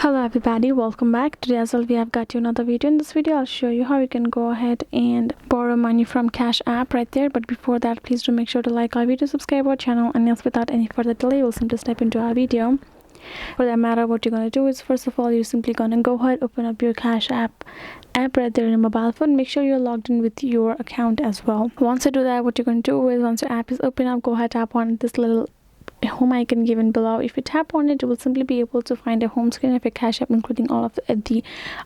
Hello everybody, welcome back. Today as well we have got you another video. In this video I'll show you how you can go ahead and borrow money from Cash App right there. But before that, please do make sure to like our video, subscribe our channel, and yes, without any further delay we'll simply step into our video. For that matter, what you're going to do is, first of all, you're simply going to go ahead, open up your Cash App right there in your mobile phone. Make sure you're logged in with your account as well. Once you do that, what you're going to do is, once your app is open up, go ahead, tap on this little home icon given below. If you tap on it, you will simply be able to find a home screen of your Cash App, including all of the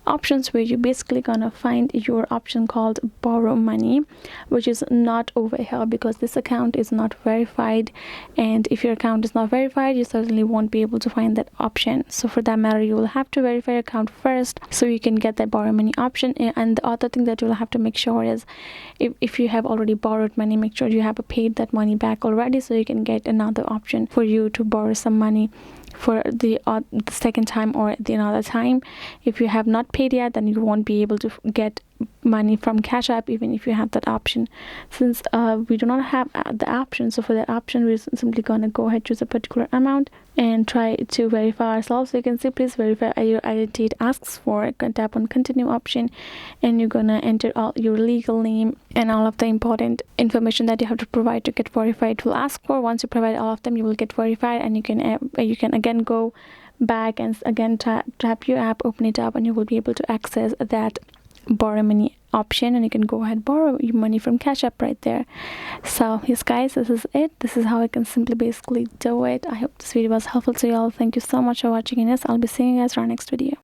options, where you're basically gonna find your option called borrow money, which is not over here because this account is not verified, and if your account is not verified, you certainly won't be able to find that option. So for that matter, you will have to verify your account first so you can get that borrow money option. And the other thing that you'll have to make sure is, if you have already borrowed money, make sure you have paid that money back already so you can get another option for you to borrow some money for the second time or the another time. If you have not paid yet, then you won't be able to get money from Cash App even if you have that option. Since we do not have the option, so for that option we're simply gonna go ahead, choose a particular amount and try to verify ourselves. So you can say please verify your identity. It asks for it. Tap on continue option and you're gonna enter all your legal name and all of the important information that you have to provide to get verified. It will ask for. Once you provide all of them, you will get verified, and you can again go back and again tap your app, open it up, and you will be able to access that borrow money option, and you can go ahead borrow your money from Cash App right there. So yes guys, this is it. This is how I can simply basically do it. I hope this video was helpful to you all. Thank you so much for watching, and yes, I'll be seeing you guys in our next video.